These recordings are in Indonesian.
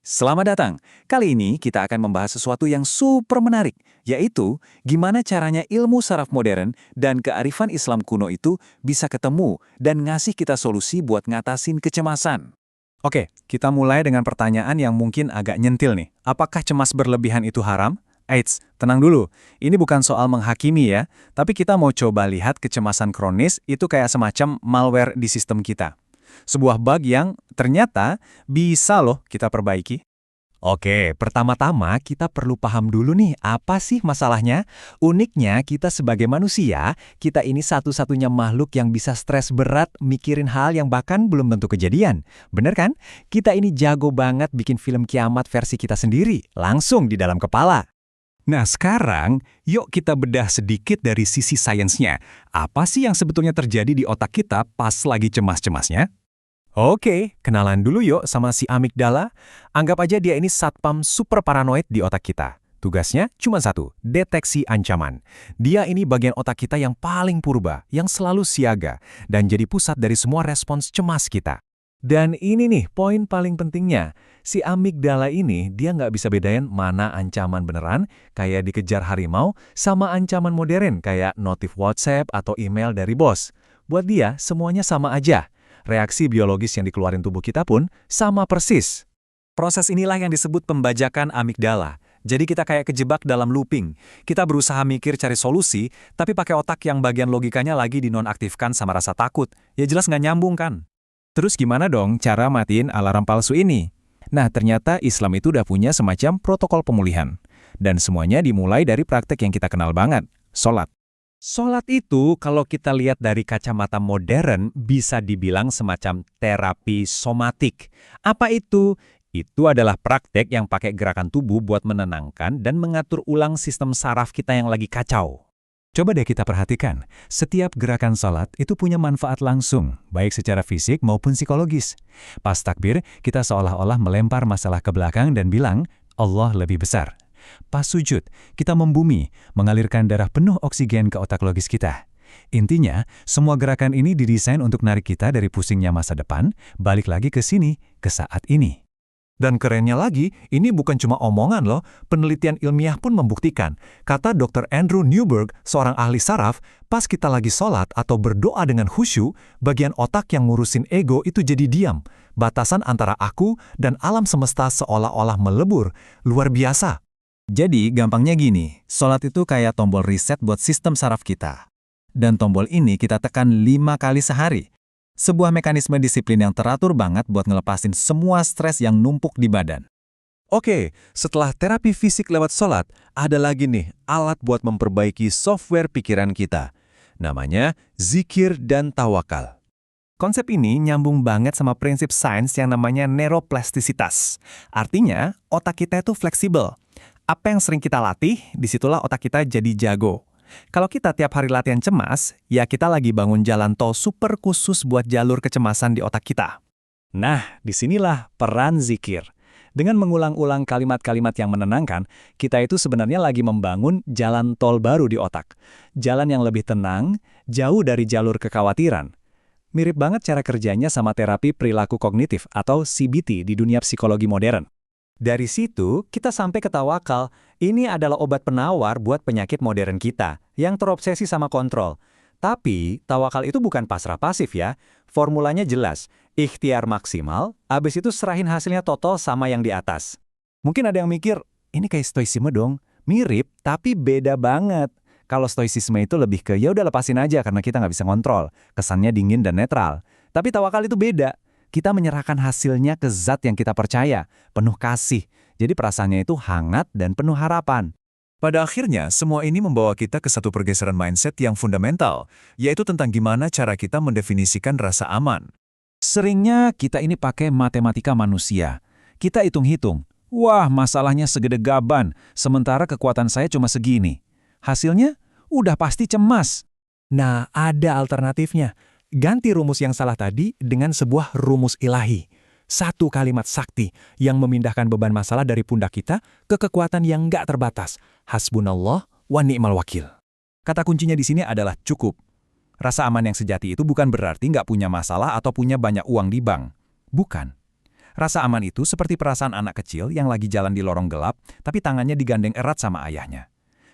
Selamat datang. Kali ini kita akan membahas sesuatu yang super menarik, yaitu gimana caranya ilmu saraf modern dan kearifan Islam kuno itu bisa ketemu dan ngasih kita solusi buat ngatasin kecemasan. Oke, kita mulai dengan pertanyaan yang mungkin agak nyentil nih. Apakah cemas berlebihan itu haram? Eits, tenang dulu. Ini bukan soal menghakimi ya, tapi kita mau coba lihat kecemasan kronis itu kayak semacam malware di sistem kita. Sebuah bug yang ternyata bisa loh kita perbaiki. Oke, pertama-tama kita perlu paham dulu nih, apa sih masalahnya? Uniknya, kita sebagai manusia, kita ini satu-satunya makhluk yang bisa stres berat mikirin hal yang bahkan belum tentu kejadian. Bener kan? Kita ini jago banget bikin film kiamat versi kita sendiri, langsung di dalam kepala. Nah sekarang, yuk kita bedah sedikit dari sisi sainsnya. Apa sih yang sebetulnya terjadi di otak kita pas lagi cemas-cemasnya? Oke, kenalan dulu yuk sama si amigdala. Anggap aja dia ini satpam super paranoid di otak kita. Tugasnya cuma satu, deteksi ancaman. Dia ini bagian otak kita yang paling purba, yang selalu siaga, dan jadi pusat dari semua respons cemas kita. Dan ini nih poin paling pentingnya, si amigdala ini dia nggak bisa bedain mana ancaman beneran, kayak dikejar harimau, sama ancaman modern kayak notif WhatsApp atau email dari bos. Buat dia, semuanya sama aja. Reaksi biologis yang dikeluarin tubuh kita pun sama persis. Proses inilah yang disebut pembajakan amigdala. Jadi kita kayak kejebak dalam looping. Kita berusaha mikir cari solusi, tapi pakai otak yang bagian logikanya lagi dinonaktifkan sama rasa takut. Ya jelas nggak nyambung kan? Terus gimana dong cara matiin alarm palsu ini? Nah, ternyata Islam itu udah punya semacam protokol pemulihan. Dan semuanya dimulai dari praktek yang kita kenal banget, sholat. Sholat itu kalau kita lihat dari kacamata modern bisa dibilang semacam terapi somatik. Apa itu? Itu adalah praktek yang pakai gerakan tubuh buat menenangkan dan mengatur ulang sistem saraf kita yang lagi kacau. Coba deh kita perhatikan, setiap gerakan sholat itu punya manfaat langsung, baik secara fisik maupun psikologis. Pas takbir, kita seolah-olah melempar masalah ke belakang dan bilang, Allah lebih besar. Pas sujud, kita membumi, mengalirkan darah penuh oksigen ke otak logis kita. Intinya, semua gerakan ini didesain untuk narik kita dari pusingnya masa depan, balik lagi ke sini, ke saat ini. Dan kerennya lagi, ini bukan cuma omongan loh, penelitian ilmiah pun membuktikan. Kata Dr. Andrew Newberg, seorang ahli saraf, pas kita lagi sholat atau berdoa dengan khusyuk, bagian otak yang ngurusin ego itu jadi diam. Batasan antara aku dan alam semesta seolah-olah melebur, luar biasa. Jadi, gampangnya gini, sholat itu kayak tombol reset buat sistem saraf kita. Dan tombol ini kita tekan 5 kali sehari. Sebuah mekanisme disiplin yang teratur banget buat ngelepasin semua stres yang numpuk di badan. Oke, setelah terapi fisik lewat sholat, ada lagi nih alat buat memperbaiki software pikiran kita. Namanya zikir dan tawakal. Konsep ini nyambung banget sama prinsip sains yang namanya neuroplastisitas. Artinya, otak kita itu fleksibel. Apa yang sering kita latih, disitulah otak kita jadi jago. Kalau kita tiap hari latihan cemas, ya kita lagi bangun jalan tol super khusus buat jalur kecemasan di otak kita. Nah, disinilah peran zikir. Dengan mengulang-ulang kalimat-kalimat yang menenangkan, kita itu sebenarnya lagi membangun jalan tol baru di otak. Jalan yang lebih tenang, jauh dari jalur kekhawatiran. Mirip banget cara kerjanya sama terapi perilaku kognitif atau CBT di dunia psikologi modern. Dari situ, kita sampai ke tawakal. Ini adalah obat penawar buat penyakit modern kita, yang terobsesi sama kontrol. Tapi, tawakal itu bukan pasrah pasif ya. Formulanya jelas, ikhtiar maksimal, abis itu serahin hasilnya total sama yang di atas. Mungkin ada yang mikir, ini kayak stoicisme dong. Mirip, tapi beda banget. Kalau stoicisme itu lebih ke, ya udah lepasin aja karena kita nggak bisa ngontrol. Kesannya dingin dan netral. Tapi tawakal itu beda. Kita menyerahkan hasilnya ke zat yang kita percaya, penuh kasih. Jadi perasaannya itu hangat dan penuh harapan. Pada akhirnya, semua ini membawa kita ke satu pergeseran mindset yang fundamental, yaitu tentang gimana cara kita mendefinisikan rasa aman. Seringnya kita ini pakai matematika manusia. Kita hitung-hitung, wah masalahnya segede gaban, sementara kekuatan saya cuma segini. Hasilnya, udah pasti cemas. Nah, ada alternatifnya. Ganti rumus yang salah tadi dengan sebuah rumus ilahi. Satu kalimat sakti yang memindahkan beban masalah dari pundak kita ke kekuatan yang nggak terbatas. Hasbunallah wa ni'mal wakil. Kata kuncinya di sini adalah cukup. Rasa aman yang sejati itu bukan berarti nggak punya masalah atau punya banyak uang di bank. Bukan. Rasa aman itu seperti perasaan anak kecil yang lagi jalan di lorong gelap, tapi tangannya digandeng erat sama ayahnya.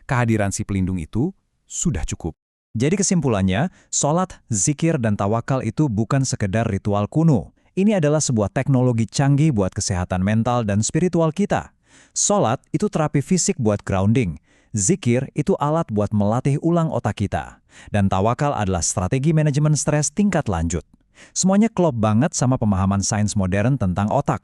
Kehadiran si pelindung itu sudah cukup. Jadi kesimpulannya, sholat, zikir, dan tawakal itu bukan sekedar ritual kuno. Ini adalah sebuah teknologi canggih buat kesehatan mental dan spiritual kita. Sholat itu terapi fisik buat grounding. Zikir itu alat buat melatih ulang otak kita. Dan tawakal adalah strategi manajemen stres tingkat lanjut. Semuanya klop banget sama pemahaman sains modern tentang otak.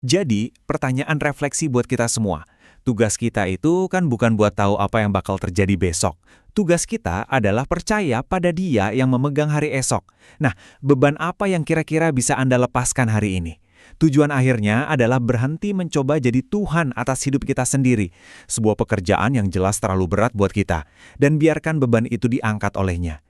Jadi, pertanyaan refleksi buat kita semua. Tugas kita itu kan bukan buat tahu apa yang bakal terjadi besok. Tugas kita adalah percaya pada Dia yang memegang hari esok. Nah, beban apa yang kira-kira bisa Anda lepaskan hari ini? Tujuan akhirnya adalah berhenti mencoba jadi Tuhan atas hidup kita sendiri. Sebuah pekerjaan yang jelas terlalu berat buat kita. Dan biarkan beban itu diangkat olehnya.